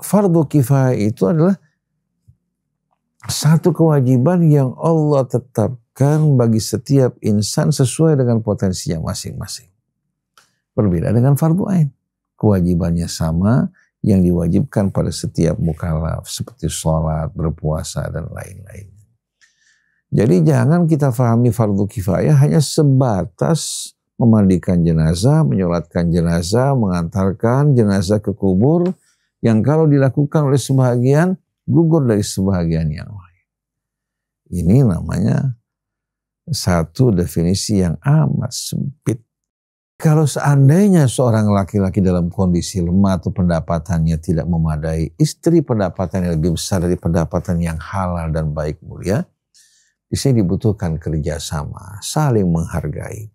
fardu kifayah itu adalah satu kewajiban yang Allah tetapkan bagi setiap insan sesuai dengan potensinya masing-masing. Berbeda dengan fardu ain. Kewajibannya sama yang diwajibkan pada setiap mukallaf seperti sholat, berpuasa, dan lain-lain. Jadi jangan kita fahami fardu kifayah hanya sebatas memandikan jenazah, menyolatkan jenazah, mengantarkan jenazah ke kubur yang kalau dilakukan oleh sebahagian gugur dari sebahagian yang lain. Ini namanya satu definisi yang amat sempit. Kalau seandainya seorang laki-laki dalam kondisi lemah atau pendapatannya tidak memadai, istri pendapatannya lebih besar dari pendapatan yang halal dan baik mulia, di sini dibutuhkan kerjasama, saling menghargai.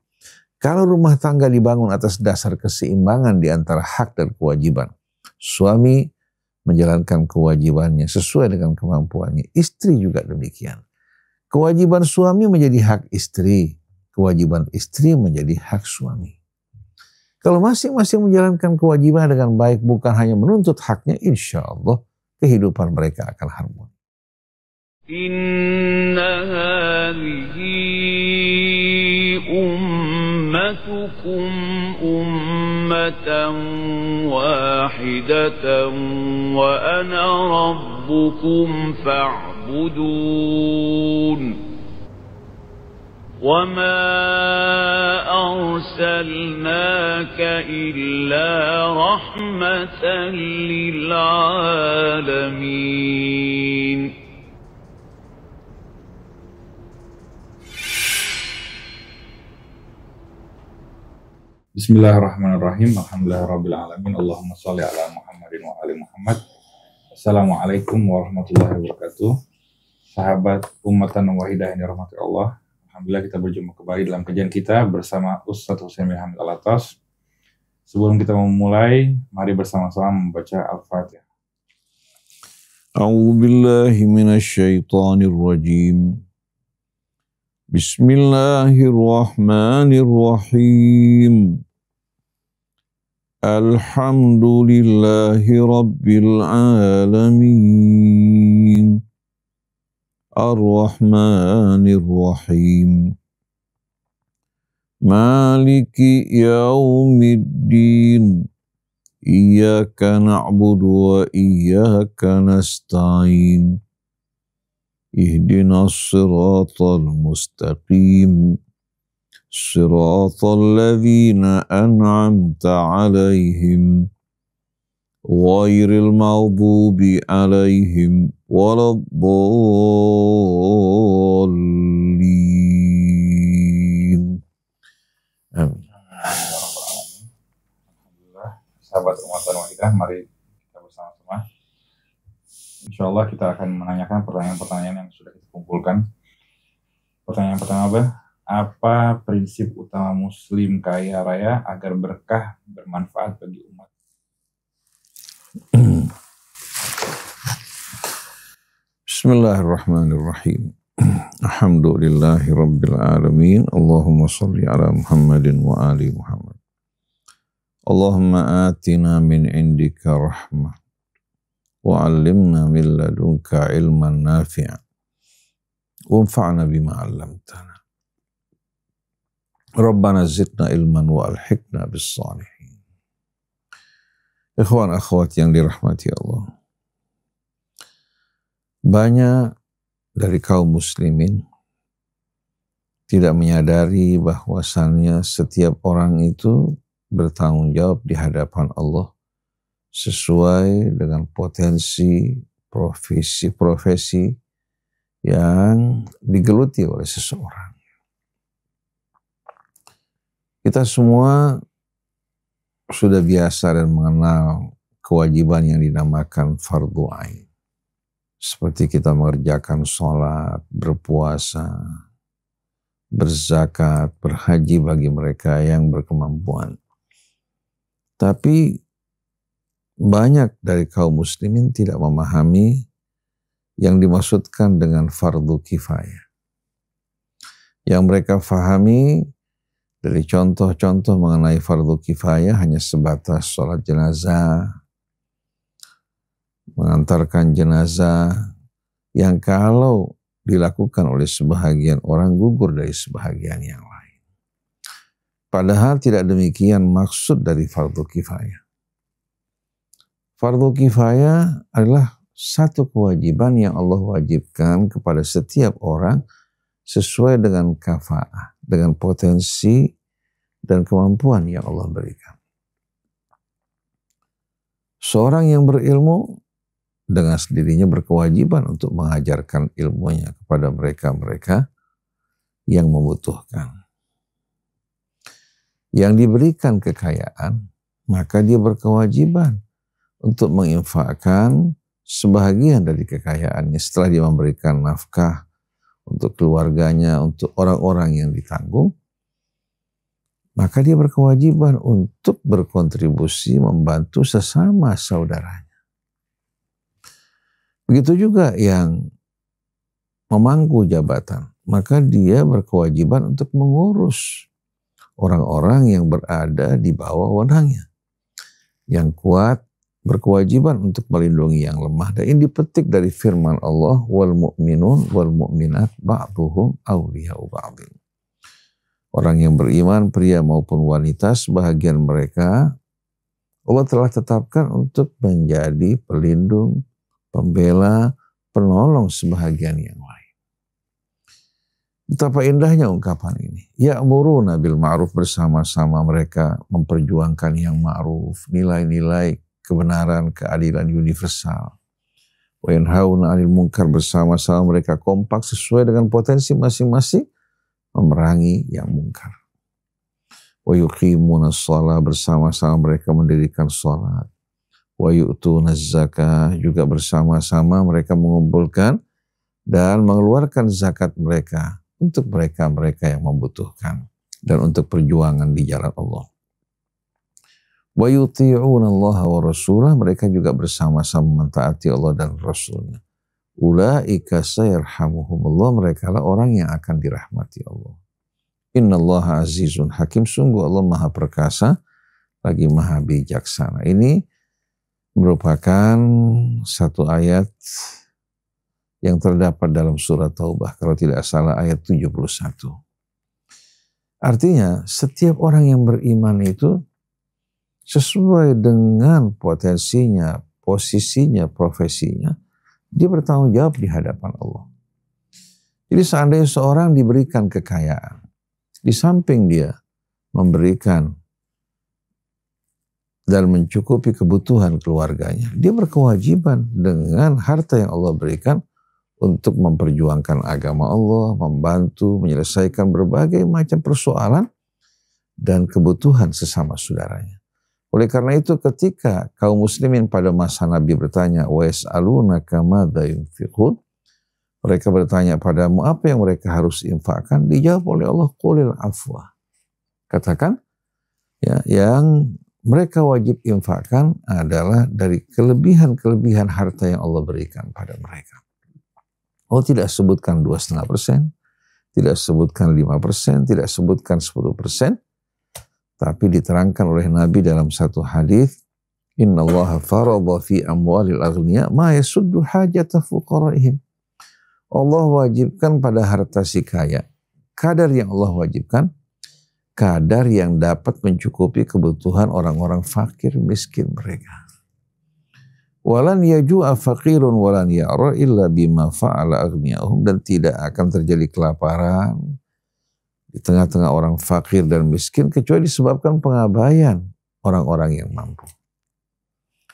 Kalau rumah tangga dibangun atas dasar keseimbangan di antara hak dan kewajiban, suami menjalankan kewajibannya sesuai dengan kemampuannya, istri juga demikian. Kewajiban suami menjadi hak istri, kewajiban istri menjadi hak suami. Kalau masing-masing menjalankan kewajiban dengan baik, bukan hanya menuntut haknya, insya Allah kehidupan mereka akan harmoni. Inna hadhihi ummatukum ummatan wahidatan wa ana rabbukum fa'budun. وَمَا أَرْسَلْنَاكَ إِلَّا رَحْمَةً لِلْعَالَمِينَ. Bismillahirrahmanirrahim. Alhamdulillahirabbil alamin. Allahumma shalli ala Muhammadin wa ali Muhammad. Assalamualaikum warahmatullahi wabarakatuh. Sahabat ummatan wahidah yang dirahmati Allah. Alhamdulillah kita berjumpa kembali dalam kajian kita bersama Ustadz Husain bin Hamid Alatas. Sebelum kita memulai, mari bersama-sama membaca Al-Fatihah. A'udzu billahi minasy syaithanir rajim. Bismillahirrahmanirrahim. Alhamdulillahi rabbil alamin. Ar-Rahmanir Rahim. Maliki yaumiddin. Iyyaka na'budu wa iyyaka nasta'in. Ihdinas siratal mustaqim. Siratal ladzina an'amta 'alaihim. Ghairil maghdubi 'alaihim waladdallin. Amin. Alhamdulillah, sahabat ummatan wahidah, mari kita bersama-sama. Insyaallah kita akan menanyakan pertanyaan-pertanyaan yang sudah kita kumpulkan. Pertanyaan pertama apa prinsip utama muslim kaya raya agar berkah bermanfaat bagi umat? Bismillahirrahmanirrahim. Alhamdulillahi rabbil alamin. Allahumma salli ala Muhammadin wa ali Muhammad. Allahumma atina min indika rahmah wa 'allimna min ladunka ilman nafi'a wanfa'na bima 'allamtana. Rabbana zidna ilman wa alhiqna bis salihin. Ikhwan akhwat yang dirahmati Allah. Banyak dari kaum muslimin tidak menyadari bahwasannya setiap orang itu bertanggung jawab di hadapan Allah sesuai dengan potensi profesi yang digeluti oleh seseorang. Kita semua sudah biasa dan mengenal kewajiban yang dinamakan fardu ain. Seperti kita mengerjakan sholat, berpuasa, berzakat, berhaji bagi mereka yang berkemampuan. Tapi banyak dari kaum muslimin tidak memahami yang dimaksudkan dengan fardu kifayah. Yang mereka fahami dari contoh-contoh mengenai fardu kifayah hanya sebatas sholat jenazah, mengantarkan jenazah yang kalau dilakukan oleh sebahagian orang gugur dari sebahagian yang lain. Padahal tidak demikian maksud dari fardu kifayah. Fardu kifayah adalah satu kewajiban yang Allah wajibkan kepada setiap orang sesuai dengan kafaah, dengan potensi dan kemampuan yang Allah berikan. Seorang yang berilmu dengan sendirinya berkewajiban untuk mengajarkan ilmunya kepada mereka-mereka yang membutuhkan. Yang diberikan kekayaan, maka dia berkewajiban untuk menginfakkan sebahagian dari kekayaannya setelah dia memberikan nafkah untuk keluarganya, untuk orang-orang yang ditanggung, maka dia berkewajiban untuk berkontribusi membantu sesama saudaranya. Begitu juga yang memangku jabatan, maka dia berkewajiban untuk mengurus orang-orang yang berada di bawah wewenangnya. Yang kuat berkewajiban untuk melindungi yang lemah. Dan ini dipetik dari firman Allah, wal mu'minun wal mu'minat ba'duhum awliya'u ba'din. Orang yang beriman, pria maupun wanita, sebahagian mereka Allah telah tetapkan untuk menjadi pelindung, pembela, penolong sebahagian yang lain. Betapa indahnya ungkapan ini. Ya'muruna bil ma'ruf, bersama-sama mereka memperjuangkan yang ma'ruf, nilai-nilai kebenaran, keadilan universal. Wa yanhauna 'anil munkar, bersama-sama mereka kompak sesuai dengan potensi masing-masing memerangi yang mungkar. Wa yuqimuna shalah, bersama-sama mereka mendirikan salat. Wa yu'tuna zakah, juga bersama-sama mereka mengumpulkan dan mengeluarkan zakat mereka untuk mereka-mereka yang membutuhkan dan untuk perjuangan di jalan Allah. Wa yuti'una Allah wa rasulah, mereka juga bersama-sama mentaati Allah dan Rasulnya. Ulaika sayarhamuhumullah, mereka lah orang yang akan dirahmati Allah. Innallaha azizun hakim, sungguh Allah maha perkasa lagi maha bijaksana. Ini merupakan satu ayat yang terdapat dalam surat Taubah, kalau tidak salah ayat 71. Artinya setiap orang yang beriman itu sesuai dengan potensinya, posisinya, profesinya, dia bertanggung jawab di hadapan Allah. Jadi seandainya seorang diberikan kekayaan, di samping dia memberikan dan mencukupi kebutuhan keluarganya, dia berkewajiban dengan harta yang Allah berikan untuk memperjuangkan agama Allah, membantu menyelesaikan berbagai macam persoalan dan kebutuhan sesama saudaranya. Oleh karena itu ketika kaum muslimin pada masa Nabi bertanya, wa yas'alunaka madza yunfiqun, mereka bertanya padamu apa yang mereka harus infakkan, dijawab oleh Allah, qulil afwa. Katakan, ya, yang mereka wajib infakkan adalah dari kelebihan-kelebihan harta yang Allah berikan pada mereka. Allah tidak sebutkan 2,5%, tidak sebutkan 5%, tidak sebutkan 10%, tapi diterangkan oleh Nabi dalam satu hadis, innallaha faradha fi amwalil aghniya ma yasuddu hajata fuqaraihim. Allah wajibkan pada harta si kaya, kadar yang Allah wajibkan, kadar yang dapat mencukupi kebutuhan orang-orang fakir miskin mereka. Walan yaju'a faqirun walan ya'ra illa bima fa'ala aghniyahum, dan tidak akan terjadi kelaparan di tengah-tengah orang fakir dan miskin kecuali disebabkan pengabaian orang-orang yang mampu.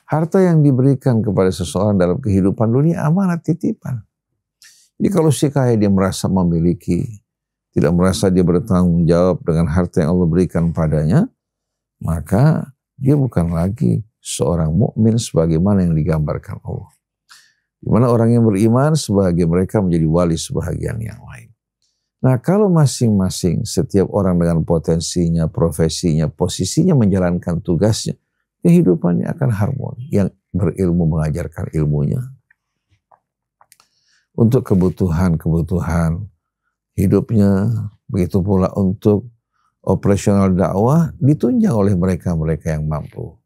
Harta yang diberikan kepada seseorang dalam kehidupan dunia amanat titipan. Jadi kalau si kaya dia merasa memiliki, tidak merasa dia bertanggung jawab dengan harta yang Allah berikan padanya, maka dia bukan lagi seorang mukmin sebagaimana yang digambarkan Allah. Di mana orang yang beriman sebagai mereka menjadi wali sebahagian yang lain. Nah, kalau masing-masing setiap orang dengan potensinya, profesinya, posisinya menjalankan tugasnya, kehidupannya akan harmoni. Yang berilmu mengajarkan ilmunya untuk kebutuhan-kebutuhan hidupnya, begitu pula untuk operasional dakwah ditunjang oleh mereka-mereka yang mampu.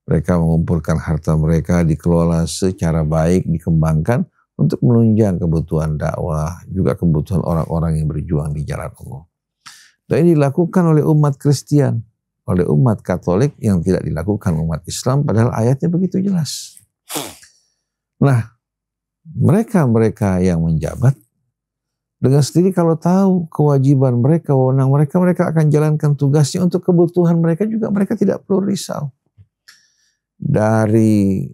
Mereka mengumpulkan harta mereka, dikelola secara baik, dikembangkan untuk menunjang kebutuhan dakwah, juga kebutuhan orang-orang yang berjuang di jalan Allah. Dan ini dilakukan oleh umat Kristen, oleh umat Katolik yang tidak dilakukan umat Islam, padahal ayatnya begitu jelas. Nah, mereka-mereka yang menjabat, dengan sendiri kalau tahu kewajiban mereka, wewenang mereka, mereka akan jalankan tugasnya untuk kebutuhan mereka juga, mereka tidak perlu risau. Dari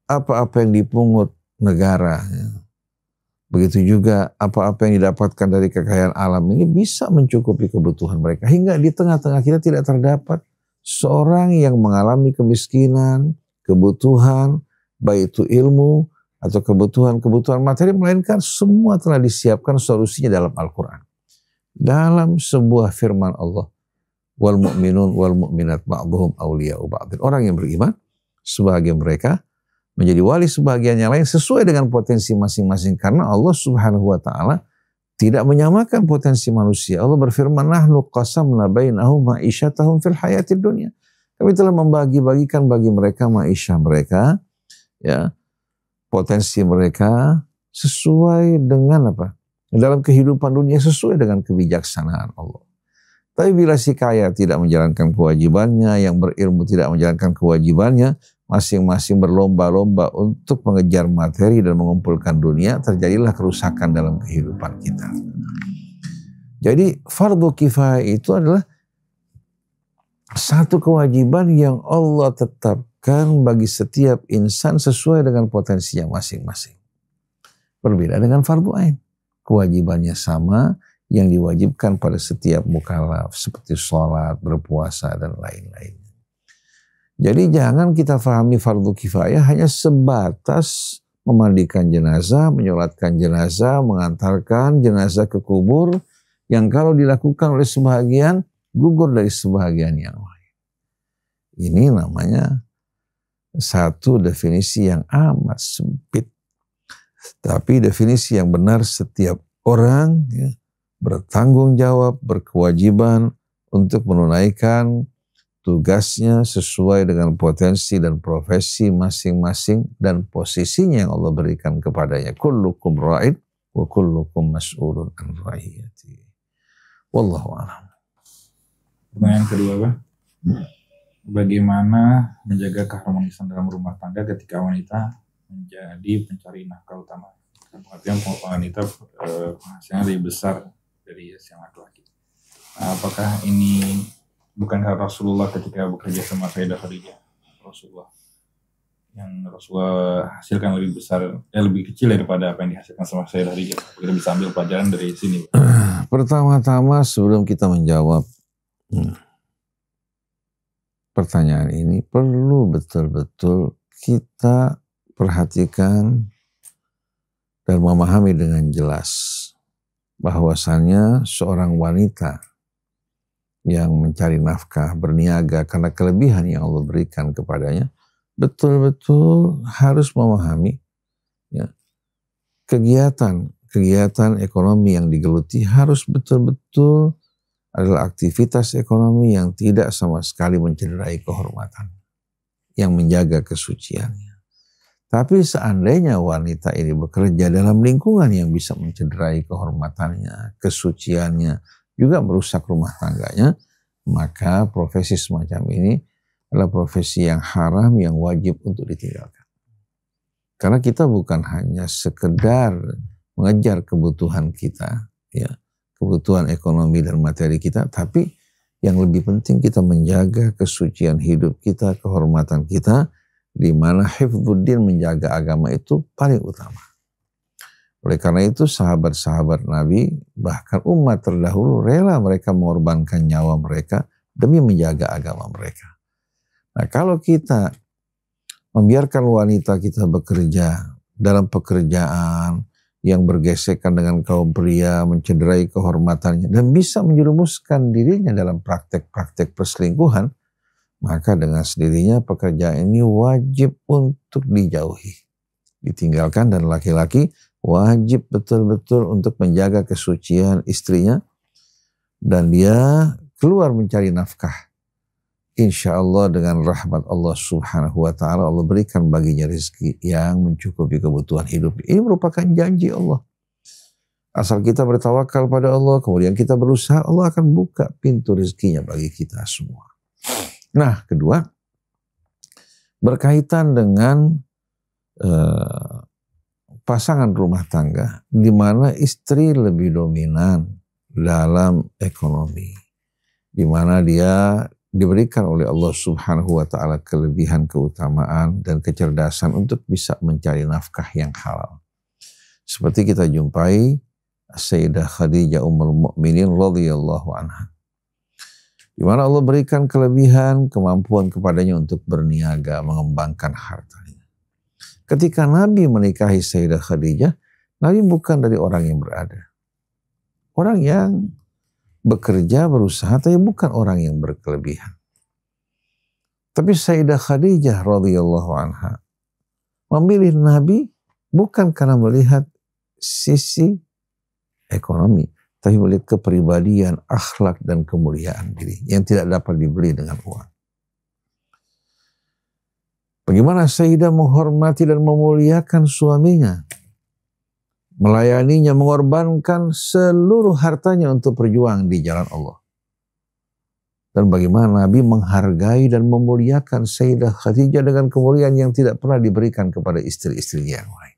apa-apa yang dipungut negara, begitu juga apa-apa yang didapatkan dari kekayaan alam ini bisa mencukupi kebutuhan mereka. Hingga di tengah-tengah kita tidak terdapat seorang yang mengalami kemiskinan, kebutuhan, baik itu ilmu atau kebutuhan-kebutuhan materi, melainkan semua telah disiapkan solusinya dalam Al-Quran. Dalam sebuah firman Allah, wal mu'minun wal mu'minat ba'duhum awliya'u ba'din. Orang yang beriman, sebagian mereka menjadi wali sebagian yang lain sesuai dengan potensi masing-masing. Karena Allah subhanahu wa ta'ala tidak menyamakan potensi manusia. Allah berfirman, nahnu qasamna bainahum ma'isyatahum fil hayatid dunya. Kami telah membagi-bagikan bagi mereka ma'isyah mereka, ya, potensi mereka sesuai dengan apa? Dalam kehidupan dunia sesuai dengan kebijaksanaan Allah. Tapi bila si kaya tidak menjalankan kewajibannya, yang berilmu tidak menjalankan kewajibannya, masing-masing berlomba-lomba untuk mengejar materi dan mengumpulkan dunia, terjadilah kerusakan dalam kehidupan kita. Jadi fardu kifayah itu adalah satu kewajiban yang Allah tetapkan bagi setiap insan sesuai dengan potensinya masing-masing. Berbeda dengan fardu ain. Kewajibannya sama, yang diwajibkan pada setiap mukallaf seperti sholat, berpuasa, dan lain-lain. Jadi jangan kita fahami fardu kifayah hanya sebatas memandikan jenazah, menyolatkan jenazah, mengantarkan jenazah ke kubur, yang kalau dilakukan oleh sebahagian, gugur dari sebahagian yang lain. Ini namanya satu definisi yang amat sempit. Tapi definisi yang benar, setiap orang ya, bertanggung jawab, berkewajiban untuk menunaikan tugasnya sesuai dengan potensi dan profesi masing-masing dan posisinya yang Allah berikan kepadanya. Kullukum ra'id wa kullukum mas'ulun an ra'iyati. Wallahu a'lam. Pertanyaan kedua, Pak. Bagaimana menjaga keharmonisan dalam rumah tangga ketika wanita menjadi pencari nafkah utama? Artinya wanita penghasilannya lebih besar dari yang laki-laki. Nah, apakah ini bukankah Rasulullah ketika bekerja sama Sayyidah Khadijah, Rasulullah hasilkan lebih besar, lebih kecil daripada apa yang dihasilkan sama Sayyidah Khadijah? Kita bisa ambil pelajaran dari sini. Pertama-tama sebelum kita menjawab pertanyaan ini, perlu betul-betul kita perhatikan dan memahami dengan jelas bahwasannya seorang wanita yang mencari nafkah, berniaga karena kelebihan yang Allah berikan kepadanya, betul-betul harus memahami ya, kegiatan ekonomi yang digeluti harus betul-betul adalah aktivitas ekonomi yang tidak sama sekali mencederai kehormatan, yang menjaga kesuciannya. Tapi seandainya wanita ini bekerja dalam lingkungan yang bisa mencederai kehormatannya, kesuciannya, juga merusak rumah tangganya, maka profesi semacam ini adalah profesi yang haram, yang wajib untuk ditinggalkan. Karena kita bukan hanya sekedar mengejar kebutuhan kita, ya, kebutuhan ekonomi dan materi kita, tapi yang lebih penting kita menjaga kesucian hidup kita, kehormatan kita, di mana hifdzuddin, menjaga agama itu paling utama. Oleh karena itu sahabat-sahabat Nabi, bahkan umat terdahulu rela mereka mengorbankan nyawa mereka demi menjaga agama mereka. Nah, kalau kita membiarkan wanita kita bekerja dalam pekerjaan yang bergesekan dengan kaum pria, mencederai kehormatannya, dan bisa menjerumuskan dirinya dalam praktek-praktek perselingkuhan, maka dengan sendirinya pekerjaan ini wajib untuk dijauhi, ditinggalkan, dan laki-laki wajib betul-betul untuk menjaga kesucian istrinya, dan dia keluar mencari nafkah insya Allah dengan rahmat Allah subhanahu wa ta'ala, Allah berikan baginya rezeki yang mencukupi kebutuhan hidup. Ini merupakan janji Allah. Asal kita bertawakal pada Allah, kemudian kita berusaha, Allah akan buka pintu rezekinya bagi kita semua. Nah, kedua, berkaitan dengan pasangan rumah tangga, di mana istri lebih dominan dalam ekonomi, di mana dia diberikan oleh Allah subhanahu wa ta'ala kelebihan, keutamaan, dan kecerdasan untuk bisa mencari nafkah yang halal. Seperti kita jumpai Sayyidah Khadijah Ummul Mukminin radhiyallahu anha, di mana Allah berikan kelebihan, kemampuan kepadanya untuk berniaga, mengembangkan hartanya. Ketika Nabi menikahi Sayyidah Khadijah, Nabi bukan dari orang yang berada. Orang yang bekerja, berusaha, tapi bukan orang yang berkelebihan. Tapi Sayyidah Khadijah radhiyallahu anha memilih Nabi bukan karena melihat sisi ekonomi, tapi melihat kepribadian, akhlak, dan kemuliaan diri yang tidak dapat dibeli dengan uang. Bagaimana Sayyidah menghormati dan memuliakan suaminya, melayaninya, mengorbankan seluruh hartanya untuk berjuang di jalan Allah. Dan bagaimana Nabi menghargai dan memuliakan Sayyidah Khadijah dengan kemuliaan yang tidak pernah diberikan kepada istri-istrinya yang lain.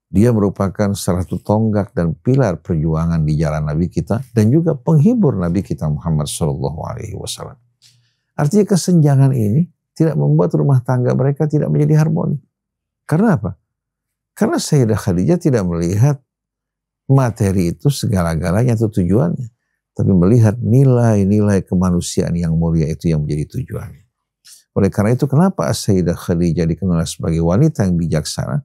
Dia merupakan salah satu tonggak dan pilar perjuangan di jalan Nabi kita, dan juga penghibur Nabi kita Muhammad SAW. Artinya kesenjangan ini tidak membuat rumah tangga mereka tidak menjadi harmoni. Karena apa? Karena Sayyidah Khadijah tidak melihat materi itu segala-galanya atau tujuannya, tapi melihat nilai-nilai kemanusiaan yang mulia itu yang menjadi tujuannya. Oleh karena itu, kenapa Sayyidah Khadijah dikenal sebagai wanita yang bijaksana?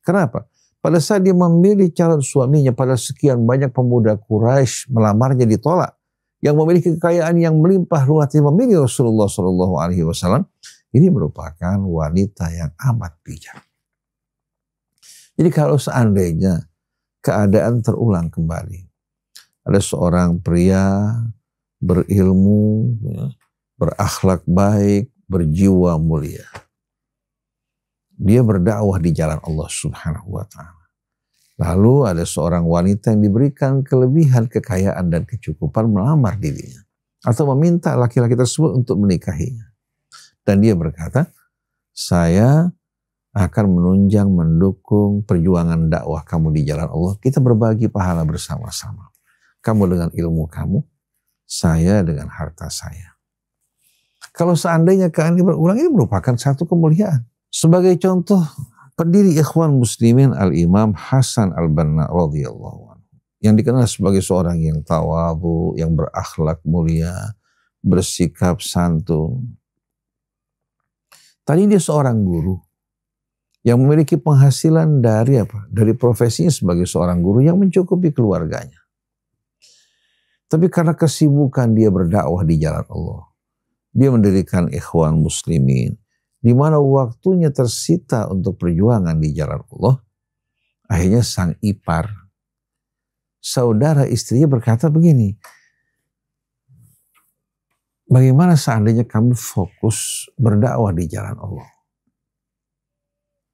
Kenapa? Pada saat dia memilih calon suaminya, pada sekian banyak pemuda Quraisy melamarnya ditolak, yang memiliki kekayaan yang melimpah ruah memilih Rasulullah SAW, ini merupakan wanita yang amat bijak. Jadi kalau seandainya keadaan terulang kembali, ada seorang pria berilmu, berakhlak baik, berjiwa mulia, dia berdakwah di jalan Allah subhanahu wa ta'ala. Lalu ada seorang wanita yang diberikan kelebihan, kekayaan, dan kecukupan melamar dirinya, atau meminta laki-laki tersebut untuk menikahinya. Dan dia berkata, saya akan menunjang, mendukung perjuangan dakwah kamu di jalan Allah. Kita berbagi pahala bersama-sama. Kamu dengan ilmu kamu, saya dengan harta saya. Kalau seandainya keadaan ini berulang, ini merupakan satu kemuliaan. Sebagai contoh, pendiri Ikhwan Muslimin Al-Imam Hasan Al-Banna radhiyallahu anhu, yang dikenal sebagai seorang yang tawadhu, yang berakhlak mulia, bersikap santun. Tadi dia seorang guru yang memiliki penghasilan dari apa? Dari profesinya sebagai seorang guru yang mencukupi keluarganya. Tapi karena kesibukan dia berdakwah di jalan Allah, dia mendirikan Ikhwan Muslimin, di mana waktunya tersita untuk perjuangan di jalan Allah. Akhirnya sang ipar, saudara istrinya, berkata begini, bagaimana seandainya kami fokus berdakwah di jalan Allah?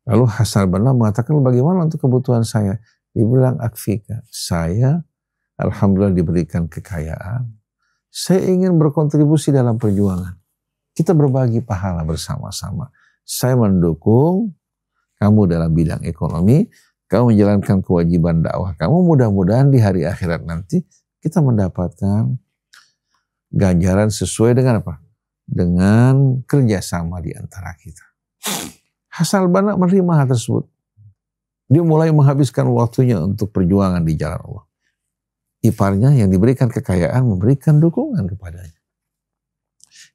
Lalu Hasan Al-Banna mengatakan, bagaimana untuk kebutuhan saya? Dia bilang, akfika, saya alhamdulillah diberikan kekayaan, saya ingin berkontribusi dalam perjuangan. Kita berbagi pahala bersama-sama. Saya mendukung kamu dalam bidang ekonomi, kamu menjalankan kewajiban dakwah kamu. Mudah-mudahan di hari akhirat nanti kita mendapatkan ganjaran sesuai dengan apa? Dengan kerjasama di antara kita. Hasan Al-Banna menerima hal tersebut. Dia mulai menghabiskan waktunya untuk perjuangan di jalan Allah. Iparnya yang diberikan kekayaan memberikan dukungan kepadanya.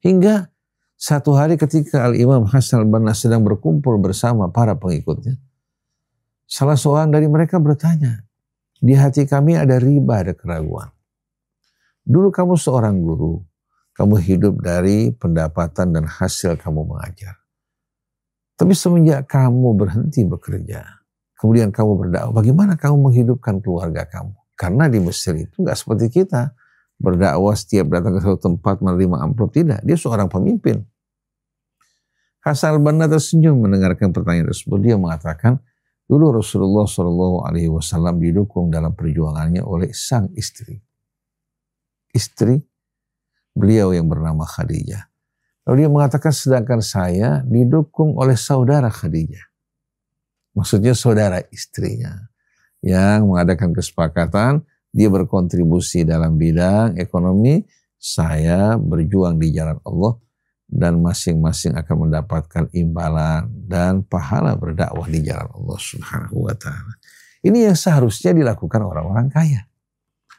Hingga satu hari ketika Al-Imam Hasan Al-Banna sedang berkumpul bersama para pengikutnya, salah seorang dari mereka bertanya, di hati kami ada riba, ada keraguan. Dulu kamu seorang guru, kamu hidup dari pendapatan dan hasil kamu mengajar. Tapi semenjak kamu berhenti bekerja, kemudian kamu berdakwah, bagaimana kamu menghidupkan keluarga kamu? Karena di Mesir itu gak seperti kita. berdakwah setiap datang ke suatu tempat menerima amplop. Tidak, dia seorang pemimpin. Hasan al-Banna tersenyum mendengarkan pertanyaan tersebut. Dia mengatakan, dulu Rasulullah SAW didukung dalam perjuangannya oleh sang istri. Istri beliau yang bernama Khadijah. Lalu dia mengatakan, sedangkan saya didukung oleh saudara Khadijah. Maksudnya saudara istrinya. Yang mengadakan kesepakatan, dia berkontribusi dalam bidang ekonomi, saya berjuang di jalan Allah, dan masing-masing akan mendapatkan imbalan dan pahala berdakwah di jalan Allah Subhanahu wa ta'ala. Ini yang seharusnya dilakukan orang-orang kaya.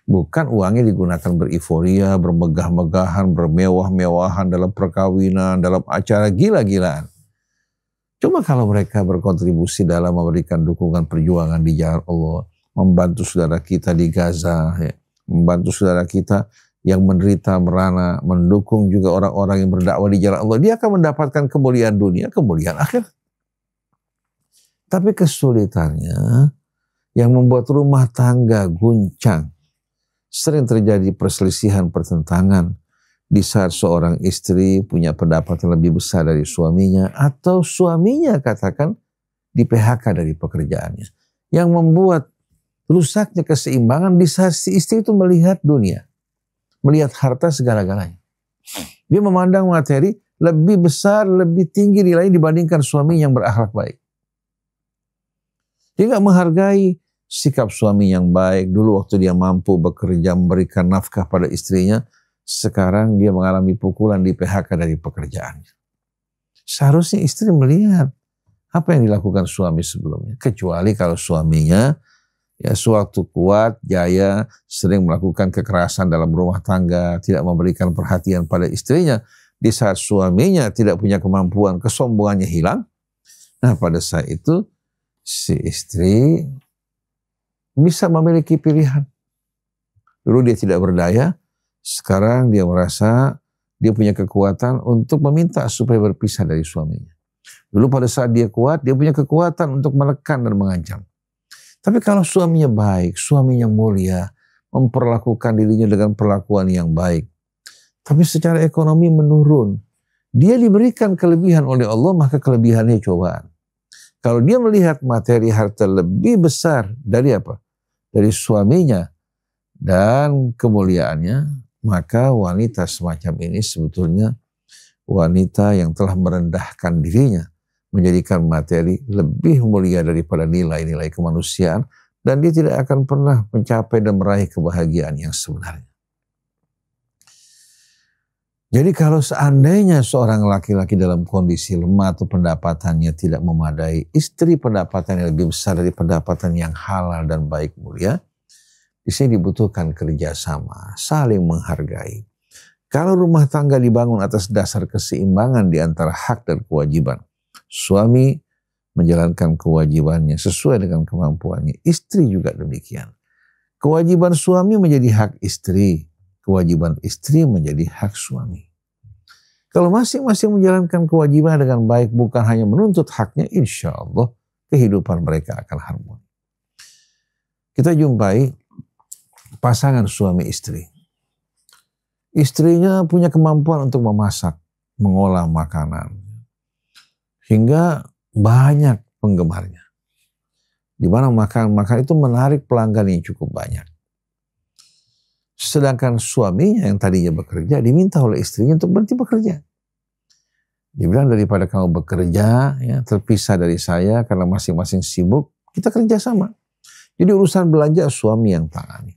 Bukan uangnya digunakan beriforia, bermegah-megahan, bermewah-mewahan dalam perkawinan, dalam acara gila-gilaan. Cuma kalau mereka berkontribusi dalam memberikan dukungan perjuangan di jalan Allah, membantu saudara kita di Gaza, ya, membantu saudara kita yang menderita merana, mendukung juga orang-orang yang berdakwah di jalan Allah, dia akan mendapatkan kemuliaan dunia, kemuliaan akhirat. Tapi kesulitannya yang membuat rumah tangga guncang, sering terjadi perselisihan, pertentangan, di saat seorang istri punya pendapatan lebih besar dari suaminya, atau suaminya katakan di PHK dari pekerjaannya, yang membuat rusaknya keseimbangan di saat si istri itu melihat dunia, melihat harta segala-galanya. Dia memandang materi lebih besar, lebih tinggi nilainya dibandingkan suami yang berakhlak baik. Dia nggak menghargai sikap suami yang baik. Dulu waktu dia mampu bekerja memberikan nafkah pada istrinya, sekarang dia mengalami pukulan di PHK dari pekerjaannya. Seharusnya istri melihat apa yang dilakukan suami sebelumnya. Kecuali kalau suaminya ya sewaktu kuat, jaya, sering melakukan kekerasan dalam rumah tangga, tidak memberikan perhatian pada istrinya. Di saat suaminya tidak punya kemampuan, kesombongannya hilang. Nah pada saat itu si istri bisa memiliki pilihan. Dulu dia tidak berdaya, sekarang dia merasa dia punya kekuatan untuk meminta supaya berpisah dari suaminya. Dulu pada saat dia kuat, dia punya kekuatan untuk menekan dan mengancam. Tapi kalau suaminya baik, suaminya mulia, memperlakukan dirinya dengan perlakuan yang baik, tapi secara ekonomi menurun, dia diberikan kelebihan oleh Allah, maka kelebihannya cobaan. Kalau dia melihat materi harta lebih besar dari apa? Dari suaminya dan kemuliaannya, maka wanita semacam ini sebetulnya wanita yang telah merendahkan dirinya, menjadikan materi lebih mulia daripada nilai-nilai kemanusiaan, dan dia tidak akan pernah mencapai dan meraih kebahagiaan yang sebenarnya. Jadi kalau seandainya seorang laki-laki dalam kondisi lemah atau pendapatannya tidak memadai, istri pendapatannya lebih besar dari pendapatan yang halal dan baik mulia, di sini dibutuhkan kerjasama, saling menghargai. Kalau rumah tangga dibangun atas dasar keseimbangan di antara hak dan kewajiban, suami menjalankan kewajibannya sesuai dengan kemampuannya, istri juga demikian. Kewajiban suami menjadi hak istri, kewajiban istri menjadi hak suami. Kalau masing-masing menjalankan kewajiban dengan baik, bukan hanya menuntut haknya, insya Allah kehidupan mereka akan harmoni. Kita jumpai pasangan suami istri. Istrinya punya kemampuan untuk memasak, mengolah makanan, hingga banyak penggemarnya. Di mana makanan itu menarik pelanggan yang cukup banyak. Sedangkan suaminya yang tadinya bekerja diminta oleh istrinya untuk berhenti bekerja. Dia bilang, daripada kamu bekerja ya, terpisah dari saya karena masing-masing sibuk, kita kerja sama. Jadi urusan belanja suami yang tangani.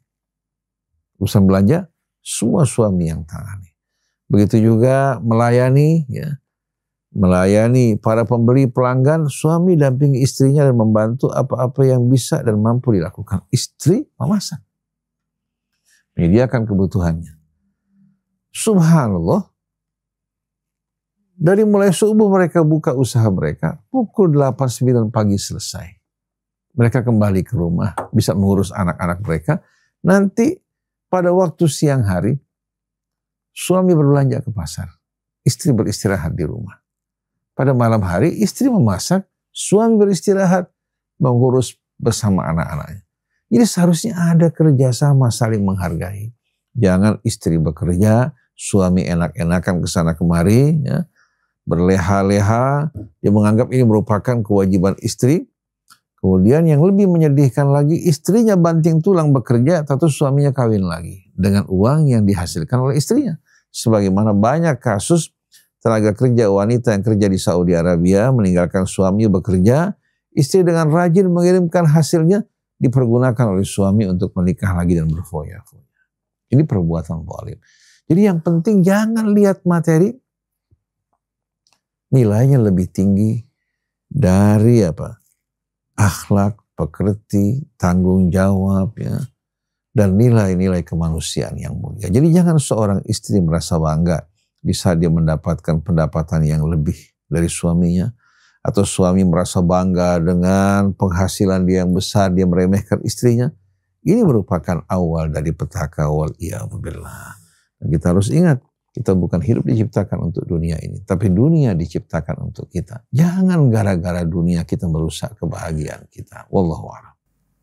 Urusan belanja semua suami yang tangani. Begitu juga melayani ya. Melayani para pembeli pelanggan, suami dampingi istrinya dan membantu apa-apa yang bisa dan mampu dilakukan. Istri memasak, menyediakan kebutuhannya. Subhanallah, dari mulai subuh mereka buka usaha mereka, pukul 8-9 pagi selesai. Mereka kembali ke rumah, bisa mengurus anak-anak mereka. Nanti pada waktu siang hari, suami berbelanja ke pasar, istri beristirahat di rumah. Pada malam hari, istri memasak, suami beristirahat, mengurus bersama anak-anaknya. Jadi seharusnya ada kerjasama, saling menghargai. Jangan istri bekerja, suami enak-enakan ke sana kemari, ya, berleha-leha. Dia menganggap ini merupakan kewajiban istri. Kemudian yang lebih menyedihkan lagi, istrinya banting tulang bekerja, atau suaminya kawin lagi dengan uang yang dihasilkan oleh istrinya. Sebagaimana banyak kasus tenaga kerja wanita yang kerja di Saudi Arabia meninggalkan suami bekerja, istri dengan rajin mengirimkan hasilnya dipergunakan oleh suami untuk menikah lagi dan berfoya-foya. Ini perbuatan zalim. Jadi yang penting jangan lihat materi, nilainya lebih tinggi dari akhlak, pekerti, tanggung jawab, ya, dan nilai-nilai kemanusiaan yang mulia. Jadi jangan seorang istri merasa bangga di saat dia mendapatkan pendapatan yang lebih dari suaminya, atau suami merasa bangga dengan penghasilan dia yang besar, dia meremehkan istrinya. Ini merupakan awal dari petaka wal iyadzubillah. Dan kita harus ingat, kita bukan hidup diciptakan untuk dunia ini, tapi dunia diciptakan untuk kita. Jangan gara-gara dunia kita merusak kebahagiaan kita. Wallahu a'lam.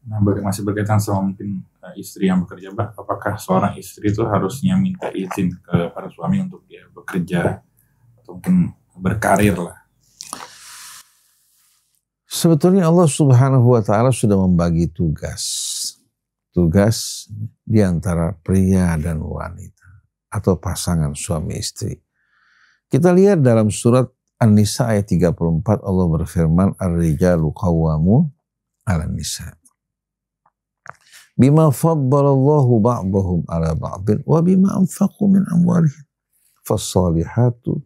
Nah, masih berkaitan sama mungkin istri yang bekerja, Mbak. Apakah seorang istri itu harusnya minta izin ke para suami untuk dia bekerja atau mungkin berkarir lah? Sebetulnya Allah Subhanahu wa Ta'ala sudah membagi tugas di antara pria dan wanita atau pasangan suami istri. Kita lihat dalam surat An-Nisa ayat 34, Allah berfirman, Ar-rijalu qawwamun 'alan nisa bima faddalallahu ba'dahum 'ala ba'din wa bima anfaqu min amwalihim fas-salihatu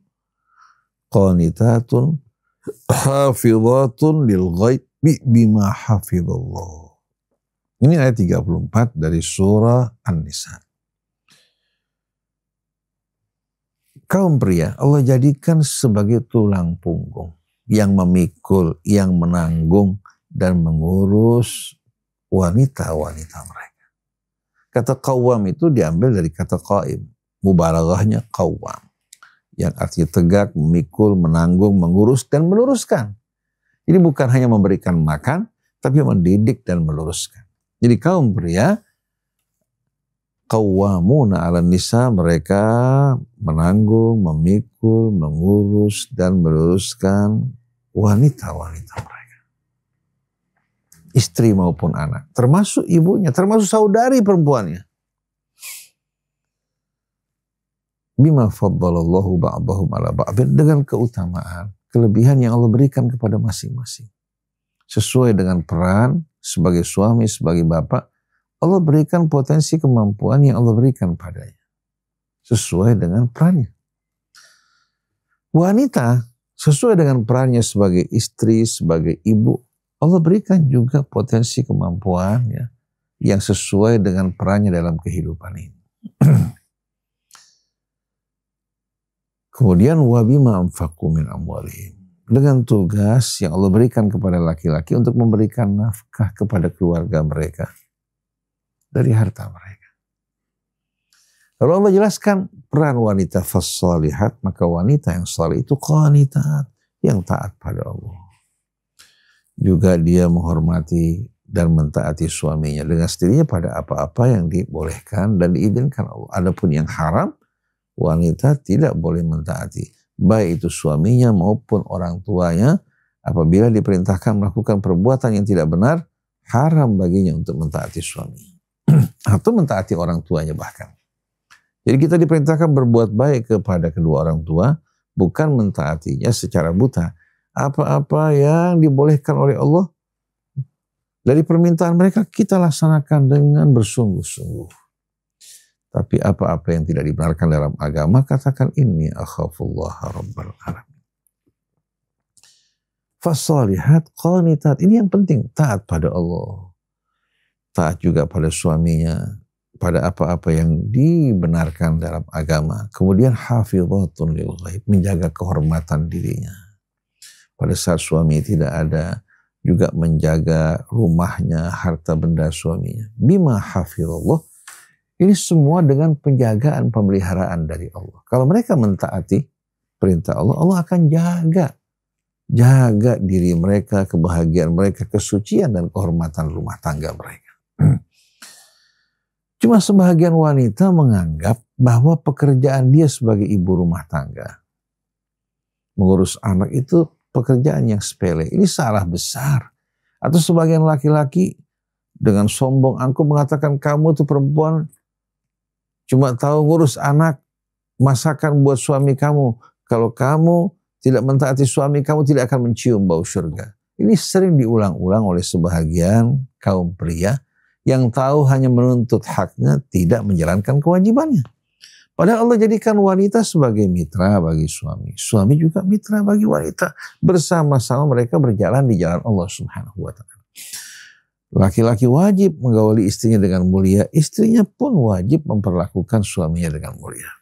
qanitatun hafizatun lil ghaibi bima hafizallah. Ini ayat 34 dari surah An-Nisa. Kaum pria Allah jadikan sebagai tulang punggung yang memikul, yang menanggung dan mengurus wanita-wanita mereka. Kata qawwam itu diambil dari kata qaim. Mubalaghahnya qawwam, yang artinya tegak, memikul, menanggung, mengurus dan meluruskan. Ini bukan hanya memberikan makan, tapi mendidik dan meluruskan. Jadi kaum pria qawwamuna 'alan nisa, mereka menanggung, memikul, mengurus dan meluruskan wanita-wanita mereka. Istri maupun anak, termasuk ibunya, termasuk saudari perempuannya. Bima faddalallahu ba'dahum 'ala ba'din, dengan keutamaan, kelebihan yang Allah berikan kepada masing-masing. Sesuai dengan peran sebagai suami, sebagai bapak, Allah berikan potensi kemampuan yang Allah berikan padanya. Sesuai dengan perannya. Wanita, sesuai dengan perannya sebagai istri, sebagai ibu, Allah berikan juga potensi kemampuan, ya, yang sesuai dengan perannya dalam kehidupan ini. Kemudian wabima anfaqu min amwalihim, dengan tugas yang Allah berikan kepada laki-laki untuk memberikan nafkah kepada keluarga mereka dari harta mereka. Lalu Allah jelaskan peran wanita fas-salihat, maka wanita yang salih itu qanitat, yang taat pada Allah. Juga dia menghormati dan mentaati suaminya dengan sendirinya pada apa-apa yang dibolehkan dan diizinkan Allah. Adapun yang haram, wanita tidak boleh mentaati, baik itu suaminya maupun orang tuanya. Apabila diperintahkan melakukan perbuatan yang tidak benar, haram baginya untuk mentaati suami atau mentaati orang tuanya bahkan. Jadi kita diperintahkan berbuat baik kepada kedua orang tua, bukan mentaatinya secara buta. Apa-apa yang dibolehkan oleh Allah dari permintaan mereka, kita laksanakan dengan bersungguh-sungguh. Tapi apa-apa yang tidak dibenarkan dalam agama, katakan inni akhafullaha rabbal alamin. Fasalihat qanitat, ini yang penting, taat pada Allah. Taat juga pada suaminya, pada apa-apa yang dibenarkan dalam agama. Kemudian hafizatun lil ghaib, menjaga kehormatan dirinya. Pada saat suami tidak ada, juga menjaga rumahnya, harta benda suaminya. Bima hafizallah, ini semua dengan penjagaan, pemeliharaan dari Allah. Kalau mereka mentaati perintah Allah, Allah akan jaga diri mereka, kebahagiaan mereka, kesucian dan kehormatan rumah tangga mereka. Cuma sebahagian wanita menganggap bahwa pekerjaan dia sebagai ibu rumah tangga, mengurus anak itu pekerjaan yang sepele. Ini salah besar. Atau sebagian laki-laki dengan sombong angkuh mengatakan kamu tuh perempuan cuma tahu ngurus anak, masakan buat suami kamu. Kalau kamu tidak mentaati suami kamu tidak akan mencium bau surga. Ini sering diulang-ulang oleh sebahagian kaum pria yang tahu hanya menuntut haknya, tidak menjalankan kewajibannya. Padahal Allah jadikan wanita sebagai mitra bagi suami. Suami juga mitra bagi wanita. Bersama-sama mereka berjalan di jalan Allah Subhanahu wa ta'ala. Laki-laki wajib menggauli istrinya dengan mulia. Istrinya pun wajib memperlakukan suaminya dengan mulia.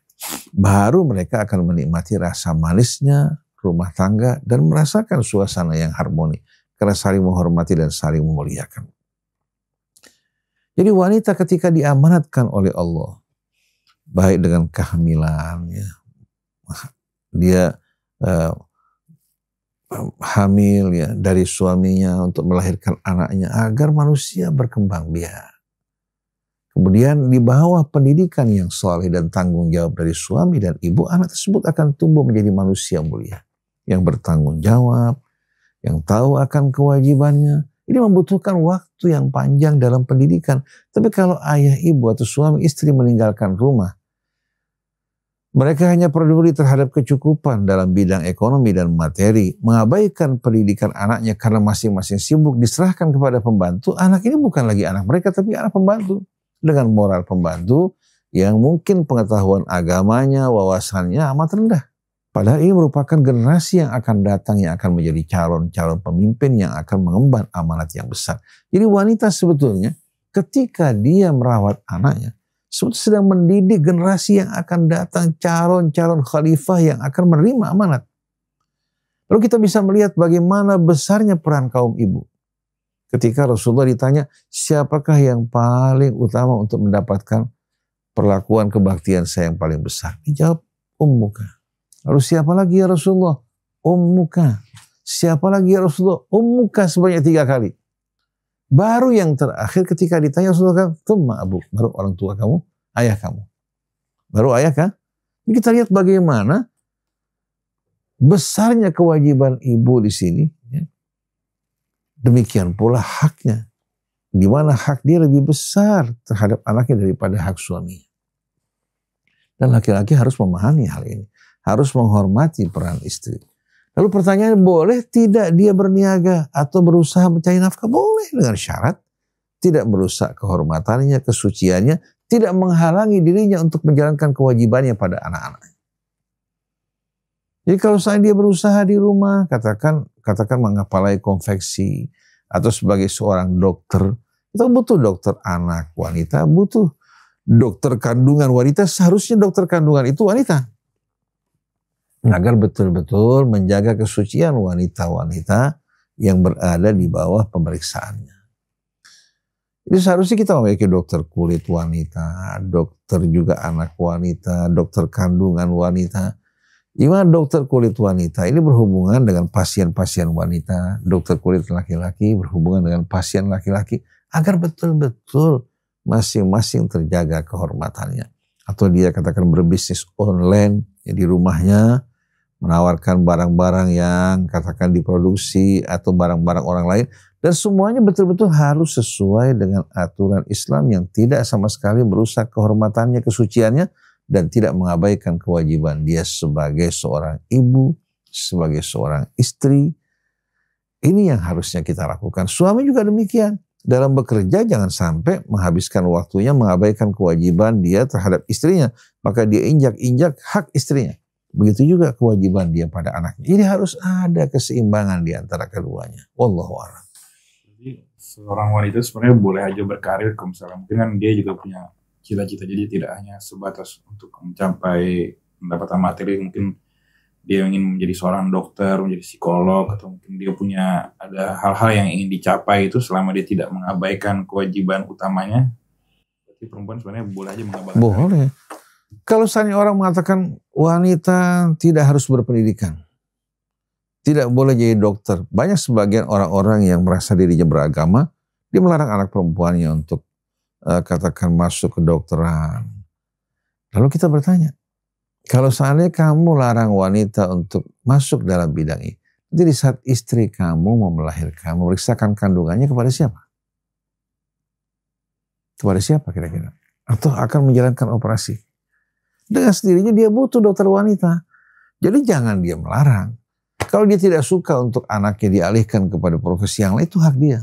Baru mereka akan menikmati rasa manisnya rumah tangga dan merasakan suasana yang harmoni. Karena saling menghormati dan saling memuliakan. Jadi wanita ketika diamanatkan oleh Allah, baik dengan kehamilan, ya, dia hamil ya dari suaminya untuk melahirkan anaknya agar manusia berkembang biak. Kemudian di bawah pendidikan yang saleh dan tanggung jawab dari suami dan ibu, anak tersebut akan tumbuh menjadi manusia mulia yang bertanggung jawab, yang tahu akan kewajibannya. Ini membutuhkan waktu yang panjang dalam pendidikan. Tapi kalau ayah, ibu, atau suami istri meninggalkan rumah, mereka hanya peduli terhadap kecukupan dalam bidang ekonomi dan materi, mengabaikan pendidikan anaknya karena masing-masing sibuk, diserahkan kepada pembantu. Anak ini bukan lagi anak mereka, tapi anak pembantu. Dengan moral pembantu yang mungkin pengetahuan agamanya, wawasannya amat rendah. Padahal ini merupakan generasi yang akan datang, yang akan menjadi calon-calon pemimpin yang akan mengemban amanat yang besar. Jadi wanita sebetulnya ketika dia merawat anaknya, sebetulnya sedang mendidik generasi yang akan datang, calon-calon khalifah yang akan menerima amanat. Lalu kita bisa melihat bagaimana besarnya peran kaum ibu. Ketika Rasulullah ditanya, siapakah yang paling utama untuk mendapatkan perlakuan kebaktian saya yang paling besar? Dijawab, ummuka. Lalu siapa lagi ya Rasulullah? Ummuka. Siapa lagi ya Rasulullah? Ummuka sebanyak 3 kali. Baru yang terakhir ketika ditanya Rasulullah, thumma abu, baru orang tua kamu, ayah kamu. Baru ayah kan? Ini kita lihat bagaimana besarnya kewajiban ibu di sini. Ya. Demikian pula haknya. Di mana hak dia lebih besar terhadap anaknya daripada hak suaminya. Dan laki-laki harus memahami hal ini. Harus menghormati peran istri. Lalu pertanyaannya, boleh tidak dia berniaga atau berusaha mencari nafkah? Boleh, dengan syarat tidak merusak kehormatannya, kesuciannya, tidak menghalangi dirinya untuk menjalankan kewajibannya pada anak-anaknya. Jadi kalau saya dia berusaha di rumah, katakan mengepalai konveksi atau sebagai seorang dokter, kita butuh dokter anak wanita, butuh dokter kandungan wanita, seharusnya dokter kandungan itu wanita. Agar betul-betul menjaga kesucian wanita-wanita yang berada di bawah pemeriksaannya. Jadi seharusnya kita memiliki dokter kulit wanita, dokter juga anak wanita, dokter kandungan wanita. Gimana dokter kulit wanita ini berhubungan dengan pasien-pasien wanita, dokter kulit laki-laki berhubungan dengan pasien laki-laki, agar betul-betul masing-masing terjaga kehormatannya. Atau dia katakan berbisnis online ya, di rumahnya, menawarkan barang-barang yang katakan diproduksi atau barang-barang orang lain, dan semuanya betul-betul harus sesuai dengan aturan Islam yang tidak sama sekali merusak kehormatannya, kesuciannya, dan tidak mengabaikan kewajiban dia sebagai seorang ibu, sebagai seorang istri. Ini yang harusnya kita lakukan. Suami juga demikian. Dalam bekerja jangan sampai menghabiskan waktunya mengabaikan kewajiban dia terhadap istrinya, maka dia injak-injak hak istrinya. Begitu juga kewajiban dia pada anaknya. Jadi harus ada keseimbangan di antara keduanya. Wallahu a'lam. Jadi seorang wanita sebenarnya boleh aja berkarir, kalau misalnya mungkin kan dia juga punya cita-cita, jadi tidak hanya sebatas untuk mencapai pendapatan materi. Mungkin dia ingin menjadi seorang dokter, menjadi psikolog, atau mungkin dia punya ada hal-hal yang ingin dicapai itu selama dia tidak mengabaikan kewajiban utamanya. Berarti perempuan sebenarnya boleh aja mengabaikan. Boleh. Kalau misalnya orang mengatakan wanita tidak harus berpendidikan, tidak boleh jadi dokter. Banyak sebagian orang-orang yang merasa dirinya beragama, dia melarang anak perempuannya untuk katakan masuk ke dokteran. Lalu kita bertanya, kalau seandainya kamu larang wanita untuk masuk dalam bidang ini, jadi saat istri kamu mau melahirkan, memeriksakan kandungannya kepada siapa? Kepada siapa kira-kira? Atau akan menjalankan operasi? Dengan sendirinya dia butuh dokter wanita. Jadi jangan dia melarang. Kalau dia tidak suka untuk anaknya dialihkan kepada profesi yang lain, itu hak dia.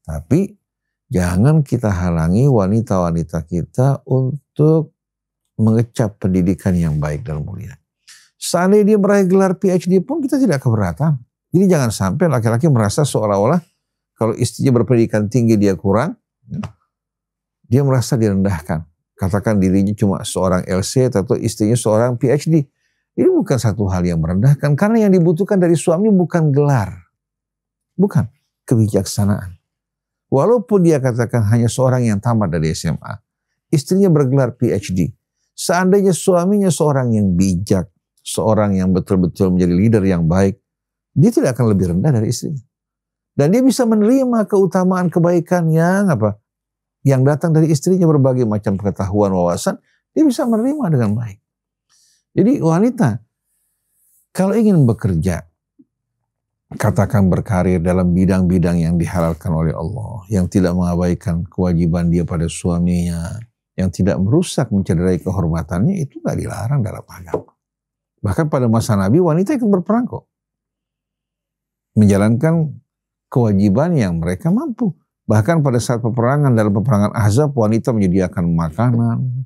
Tapi jangan kita halangi wanita-wanita kita untuk mengecap pendidikan yang baik dan mulia. Seandainya dia meraih gelar PhD pun kita tidak keberatan. Jadi jangan sampai laki-laki merasa seolah-olah kalau istrinya berpendidikan tinggi dia kurang, dia merasa direndahkan. Katakan dirinya cuma seorang LC atau istrinya seorang PhD. Ini bukan satu hal yang merendahkan, karena yang dibutuhkan dari suami bukan gelar, bukan kebijaksanaan. Walaupun dia katakan hanya seorang yang tamat dari SMA, istrinya bergelar PhD. Seandainya suaminya seorang yang bijak, seorang yang betul-betul menjadi leader yang baik, dia tidak akan lebih rendah dari istrinya. Dan dia bisa menerima keutamaan kebaikan yang yang datang dari istrinya, berbagai macam pengetahuan, wawasan, dia bisa menerima dengan baik. Jadi wanita, kalau ingin bekerja, katakan berkarir dalam bidang-bidang yang dihalalkan oleh Allah, yang tidak mengabaikan kewajiban dia pada suaminya, yang tidak merusak, mencederai kehormatannya, itu gak dilarang dalam agama. Bahkan pada masa Nabi, wanita ikut berperang kok. Menjalankan kewajiban yang mereka mampu. Bahkan pada saat peperangan, dalam peperangan Ahzab, wanita menyediakan makanan.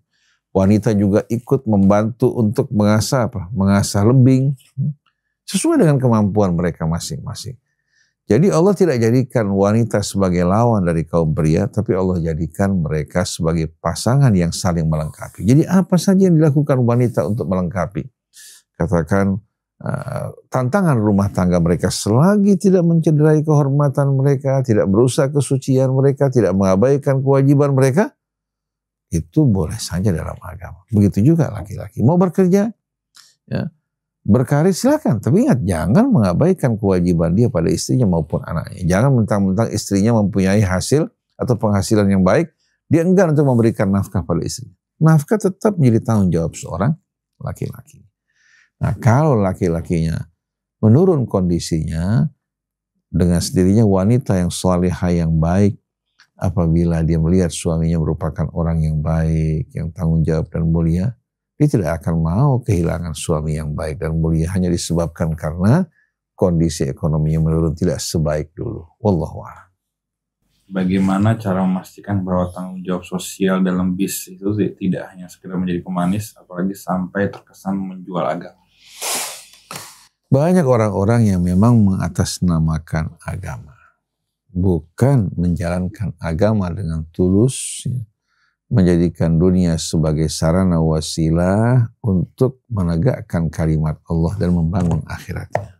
Wanita juga ikut membantu untuk mengasah lebing. Sesuai dengan kemampuan mereka masing-masing. Jadi Allah tidak jadikan wanita sebagai lawan dari kaum pria, tapi Allah jadikan mereka sebagai pasangan yang saling melengkapi. Jadi apa saja yang dilakukan wanita untuk melengkapi? Katakan tantangan rumah tangga mereka selagi tidak mencederai kehormatan mereka, tidak merusak kesucian mereka, tidak mengabaikan kewajiban mereka, itu boleh saja dalam agama. Begitu juga laki-laki. Mau bekerja, ya, berkarir silakan. Tapi ingat, jangan mengabaikan kewajiban dia pada istrinya maupun anaknya. Jangan mentang-mentang istrinya mempunyai hasil atau penghasilan yang baik, dia enggan untuk memberikan nafkah pada istrinya. Nafkah tetap menjadi tanggung jawab seorang laki-laki. Nah, kalau laki-lakinya menurun kondisinya, dengan sendirinya wanita yang salihah yang baik, apabila dia melihat suaminya merupakan orang yang baik, yang tanggung jawab dan mulia, dia tidak akan mau kehilangan suami yang baik dan mulia hanya disebabkan karena kondisi ekonominya menurun, tidak sebaik dulu. Wallahu a'lam. Bagaimana cara memastikan bahwa tanggung jawab sosial dalam bis itu tidak hanya sekedar menjadi pemanis, apalagi sampai terkesan menjual agama? Banyak orang-orang yang memang mengatasnamakan agama, bukan menjalankan agama dengan tulus, menjadikan dunia sebagai sarana wasilah untuk menegakkan kalimat Allah dan membangun akhiratnya.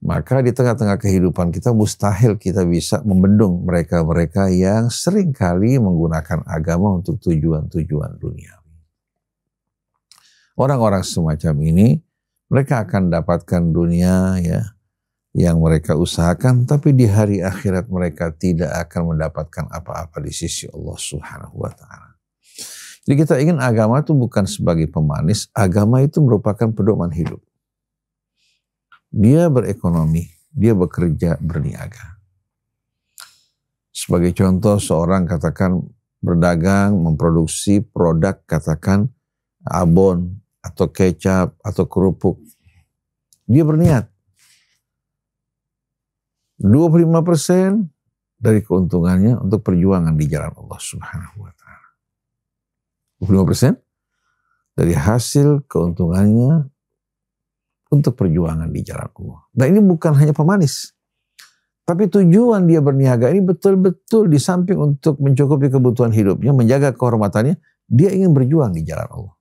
Maka di tengah-tengah kehidupan kita mustahil kita bisa membendung mereka-mereka yang seringkali menggunakan agama untuk tujuan-tujuan dunia. Orang-orang semacam ini, mereka akan dapatkan dunia ya yang mereka usahakan, tapi di hari akhirat mereka tidak akan mendapatkan apa-apa di sisi Allah Subhanahu wa Ta'ala. Jadi kita ingin agama itu bukan sebagai pemanis, agama itu merupakan pedoman hidup. Dia berekonomi, dia bekerja, berniaga. Sebagai contoh, seorang katakan berdagang, memproduksi produk, katakan abon atau kecap atau kerupuk. Dia berniat 25% dari keuntungannya untuk perjuangan di jalan Allah Subhanahu wa Ta'ala. 25% dari hasil keuntungannya untuk perjuangan di jalan Allah. Nah, ini bukan hanya pemanis, tapi tujuan dia berniaga ini betul-betul di samping untuk mencukupi kebutuhan hidupnya, menjaga kehormatannya, dia ingin berjuang di jalan Allah.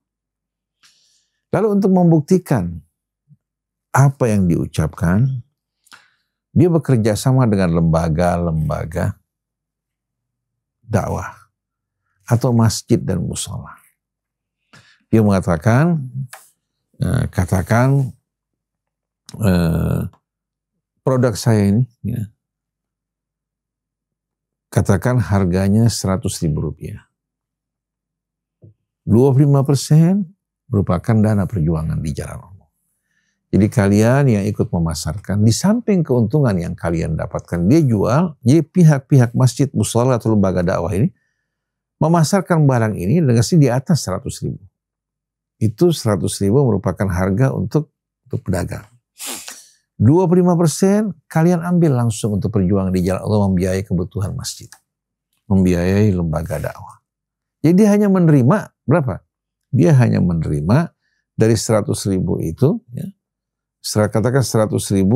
Lalu untuk membuktikan apa yang diucapkan, dia bekerja sama dengan lembaga-lembaga dakwah atau masjid dan mushola. Dia mengatakan, produk saya ini, ya, katakan harganya 100.000 rupiah. 25% merupakan dana perjuangan di jalan Allah. Jadi kalian yang ikut memasarkan, di samping keuntungan yang kalian dapatkan, dia jual, jadi pihak-pihak masjid, mushola atau lembaga dakwah ini memasarkan barang ini dengan di atas 100.000. Itu 100.000 merupakan harga untuk pedagang. 25% kalian ambil langsung untuk perjuangan di jalan Allah, membiayai kebutuhan masjid, membiayai lembaga dakwah. Jadi dia hanya menerima berapa? Dia hanya menerima dari 100.000 itu, ya, katakan 100.000,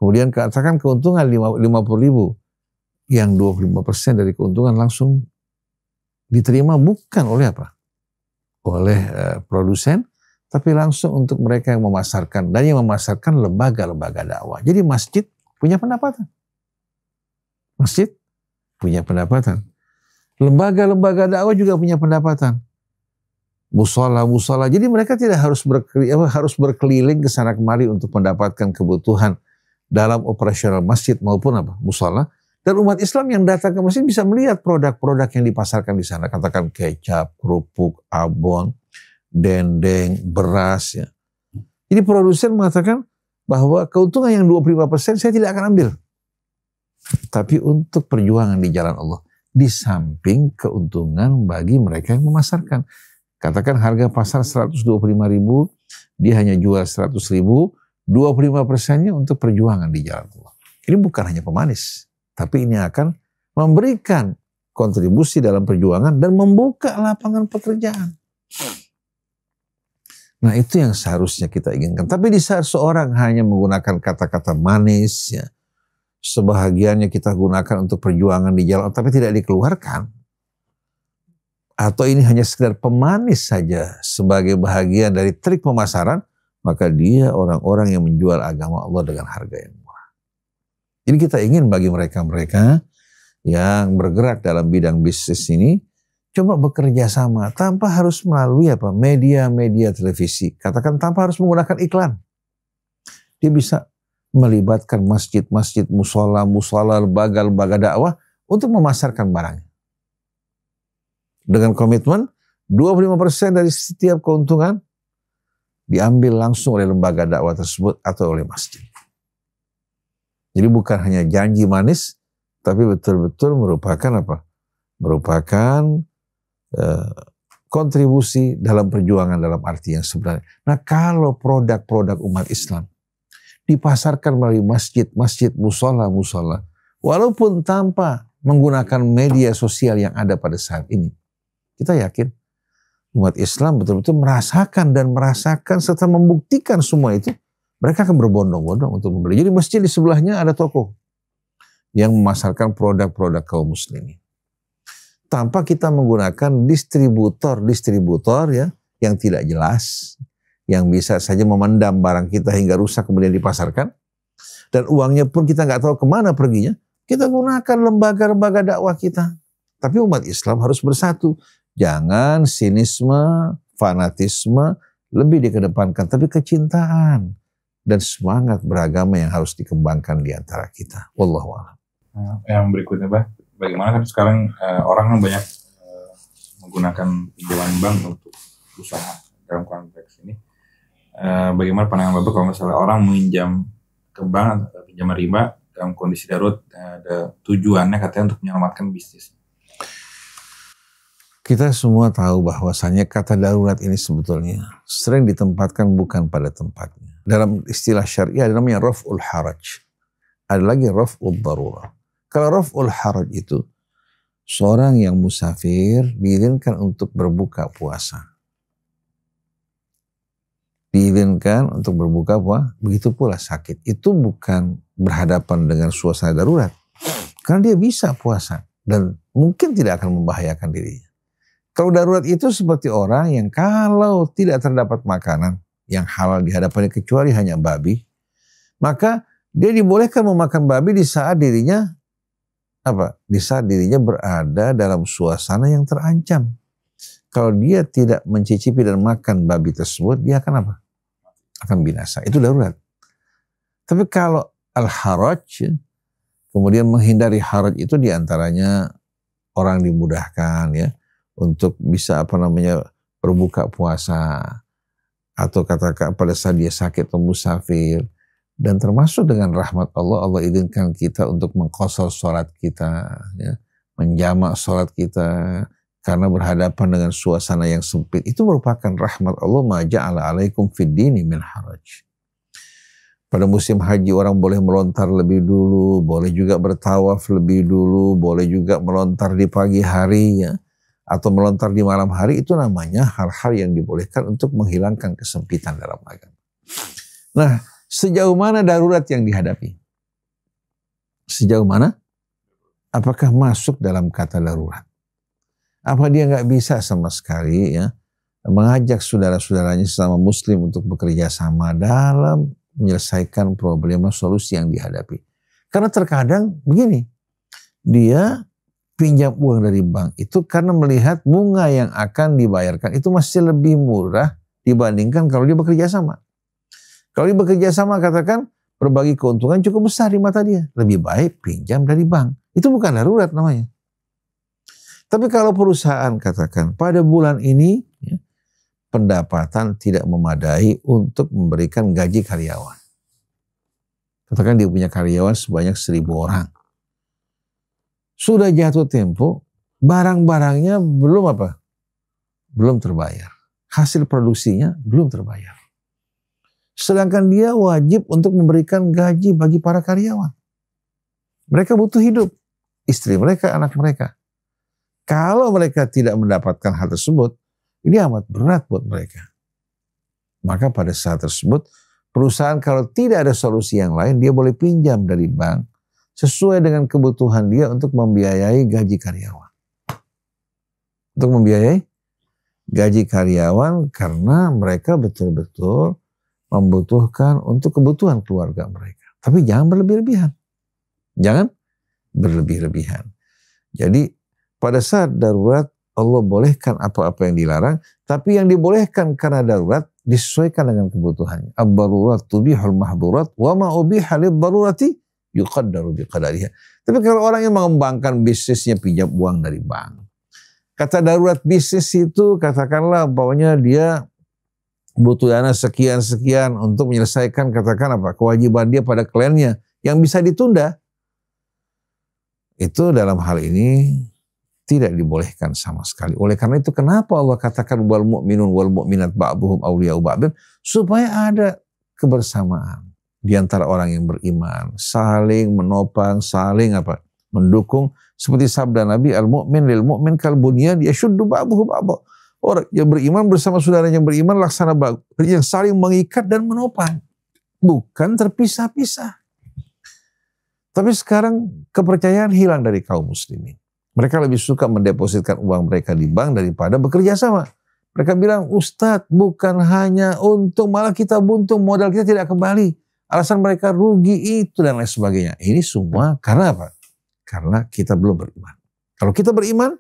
kemudian katakan keuntungan 50.000, yang 25% dari keuntungan langsung diterima bukan oleh apa? Oleh produsen, tapi langsung untuk mereka yang memasarkan, dan yang memasarkan lembaga-lembaga dakwah. Jadi masjid punya pendapatan. Masjid punya pendapatan. Lembaga-lembaga dakwah juga punya pendapatan. Musola. Jadi mereka tidak harus berkeliling ke sana kemari untuk mendapatkan kebutuhan dalam operasional masjid maupun apa? Musola. Dan umat Islam yang datang ke masjid bisa melihat produk-produk yang dipasarkan di sana. Katakan kecap, kerupuk, abon, dendeng, beras. Ya. Jadi produsen mengatakan bahwa keuntungan yang 25% saya tidak akan ambil. Tapi untuk perjuangan di jalan Allah. Di samping keuntungan bagi mereka yang memasarkan. Katakan harga pasar 125.000, dia hanya jual 100.000, 25%-nya untuk perjuangan di jalan Allah. Ini bukan hanya pemanis, tapi ini akan memberikan kontribusi dalam perjuangan dan membuka lapangan pekerjaan. Nah itu yang seharusnya kita inginkan. Tapi di saat seorang hanya menggunakan kata-kata manis, ya, sebahagiannya kita gunakan untuk perjuangan di jalan, tapi tidak dikeluarkan. Atau ini hanya sekedar pemanis saja sebagai bahagian dari trik pemasaran, maka dia orang-orang yang menjual agama Allah dengan harga yang murah. Jadi kita ingin bagi mereka-mereka yang bergerak dalam bidang bisnis ini, coba bekerja sama tanpa harus melalui apa? Media-media televisi. Katakan tanpa harus menggunakan iklan. Dia bisa melibatkan masjid-masjid, musola, lembaga-lembaga dakwah untuk memasarkan barangnya. Dengan komitmen 25% dari setiap keuntungan diambil langsung oleh lembaga dakwah tersebut atau oleh masjid. Jadi bukan hanya janji manis, tapi betul-betul merupakan apa? Merupakan kontribusi dalam perjuangan dalam arti yang sebenarnya. Nah kalau produk-produk umat Islam dipasarkan melalui masjid, musola, walaupun tanpa menggunakan media sosial yang ada pada saat ini, kita yakin umat Islam betul-betul merasakan serta membuktikan semua itu. Mereka akan berbondong-bondong untuk membeli. Jadi masjid di sebelahnya ada toko yang memasarkan produk-produk kaum muslimin. Tanpa kita menggunakan distributor ya yang tidak jelas, yang bisa saja memendam barang kita hingga rusak kemudian dipasarkan. Dan uangnya pun kita nggak tahu kemana perginya. Kita gunakan lembaga-lembaga dakwah kita. Tapi umat Islam harus bersatu. Jangan sinisme, fanatisme lebih dikedepankan, tapi kecintaan dan semangat beragama yang harus dikembangkan di antara kita. Wallahu a'lam. Yang berikutnya, bagaimana kan sekarang orang kan banyak menggunakan pinjaman bank untuk usaha dalam konteks ini. Bagaimana pandangan Bapak kalau misalnya orang meminjam ke bank atau pinjaman riba dalam kondisi darurat, ada tujuannya katanya untuk menyelamatkan bisnis? Kita semua tahu bahwasannya kata darurat ini sebetulnya sering ditempatkan bukan pada tempatnya. Dalam istilah syariah ada namanya raf'ul haraj. Ada lagi raf'ul darurah. Kalau raf'ul haraj itu seorang yang musafir diizinkan untuk berbuka puasa. Diizinkan untuk berbuka puasa, begitu pula sakit. Itu bukan berhadapan dengan suasana darurat. Karena dia bisa puasa dan mungkin tidak akan membahayakan dirinya. Kalau darurat itu seperti orang yang kalau tidak terdapat makanan yang halal di hadapannya kecuali hanya babi, maka dia dibolehkan memakan babi di saat dirinya apa? Di saat dirinya berada dalam suasana yang terancam. Kalau dia tidak mencicipi dan makan babi tersebut, dia akan apa? Akan binasa. Itu darurat. Tapi kalau al-haraj, Kemudian menghindari haraj itu diantaranya orang dimudahkan ya untuk bisa berbuka puasa atau katakan pada saat dia sakit atau musafir. Dan termasuk dengan rahmat Allah, Allah izinkan kita untuk mengqashar sholat kita, ya, menjamak sholat kita karena berhadapan dengan suasana yang sempit. Itu merupakan rahmat Allah, ma ja'ala alaikum fid dini min haraj. Pada musim haji orang boleh melontar lebih dulu, boleh juga bertawaf lebih dulu, boleh juga melontar di pagi hari ya, atau melontar di malam hari. Itu namanya hal-hal yang dibolehkan untuk menghilangkan kesempitan dalam agama. Nah, sejauh mana darurat yang dihadapi? Sejauh mana? Apakah masuk dalam kata darurat? Apa dia nggak bisa sama sekali ya mengajak saudara-saudaranya sesama muslim untuk bekerja sama dalam menyelesaikan problema solusi yang dihadapi? Karena terkadang begini, dia pinjam uang dari bank itu karena melihat bunga yang akan dibayarkan itu masih lebih murah dibandingkan kalau dia bekerja sama. Kalau dia bekerja sama katakan berbagi keuntungan cukup besar di mata dia. Lebih baik pinjam dari bank. Itu bukan darurat namanya. Tapi kalau perusahaan katakan pada bulan ini ya, pendapatan tidak memadai untuk memberikan gaji karyawan. Katakan dia punya karyawan sebanyak 1.000 orang. Sudah jatuh tempo, barang-barangnya belum terbayar. Hasil produksinya belum terbayar. Sedangkan dia wajib untuk memberikan gaji bagi para karyawan. Mereka butuh hidup. Istri mereka, anak mereka. Kalau mereka tidak mendapatkan hal tersebut, ini amat berat buat mereka. Maka pada saat tersebut, perusahaan kalau tidak ada solusi yang lain, dia boleh pinjam dari bank sesuai dengan kebutuhan dia untuk membiayai gaji karyawan. Untuk membiayai gaji karyawan karena mereka betul-betul membutuhkan untuk kebutuhan keluarga mereka. Tapi jangan berlebih-lebihan. Jangan berlebih-lebihan. Jadi pada saat darurat Allah bolehkan apa-apa yang dilarang, tapi yang dibolehkan karena darurat disesuaikan dengan kebutuhannya. Ad-darurat tubihul mahdurat wa ma ubiha lid-darurati yuqaddaru biqadariha. Tapi kalau orang yang mengembangkan bisnisnya pinjam uang dari bank. Kata darurat bisnis itu katakanlah bahwanya dia butuh dana sekian-sekian untuk menyelesaikan katakan kewajiban dia pada kliennya yang bisa ditunda. Itu dalam hal ini tidak dibolehkan sama sekali. Oleh karena itu kenapa Allah katakan wal mu'minun wal mu'minat ba'duhum awliya'u ba'din, supaya ada kebersamaan di antara orang yang beriman, saling menopang, saling mendukung, seperti sabda Nabi, al mu'min lil mu'min kal bunyan yashuddu ba'duhu ba'dha. Orang yang beriman bersama saudara yang beriman laksana bagus, yang saling mengikat dan menopang, bukan terpisah-pisah. Tapi sekarang kepercayaan hilang dari kaum muslimin. Mereka lebih suka mendepositkan uang mereka di bank daripada bekerja sama. Mereka bilang, Ustadz bukan hanya untung, malah kita buntung, modal kita tidak kembali. Alasan mereka rugi itu dan lain sebagainya. Ini semua karena apa? Karena kita belum beriman. Kalau kita beriman,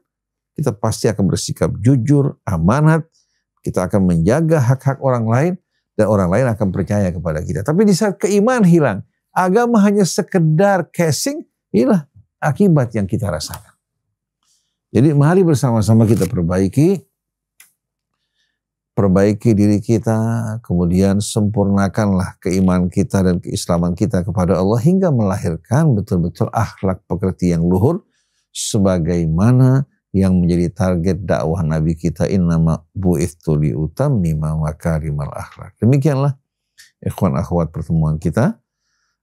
kita pasti akan bersikap jujur, amanat, kita akan menjaga hak-hak orang lain, dan orang lain akan percaya kepada kita. Tapi di saat keimanan hilang, agama hanya sekedar casing, inilah akibat yang kita rasakan. Jadi mari bersama-sama kita perbaiki diri kita, kemudian sempurnakanlah keimanan kita dan keislaman kita kepada Allah hingga melahirkan betul-betul akhlak pekerti yang luhur sebagaimana yang menjadi target dakwah Nabi kita, innama bu'ithtu liutammima makarimal akhlak. Demikianlah ikhwan akhwat pertemuan kita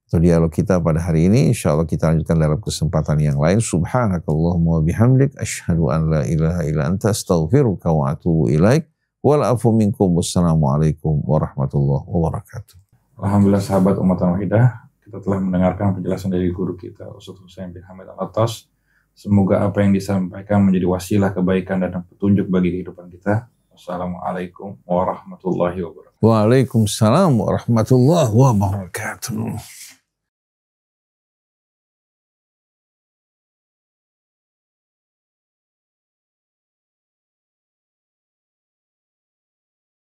atau dialog kita pada hari ini. Insyaallah kita lanjutkan dalam kesempatan yang lain. Subhanakallahumma wa bihamdik asyhadu an la ilaha illa anta astaghfiruka wa atubu ilaik. Wal afu minkum. Wassalamualaikum warahmatullahi wabarakatuh. Alhamdulillah sahabat Ummatan Wahidah, kita telah mendengarkan penjelasan dari guru kita Ustaz Husain bin Hamid Al-Attas. Semoga apa yang disampaikan menjadi wasilah kebaikan dan petunjuk bagi kehidupan kita. Wassalamualaikum warahmatullahi wabarakatuh. Waalaikumsalam warahmatullahi wabarakatuh.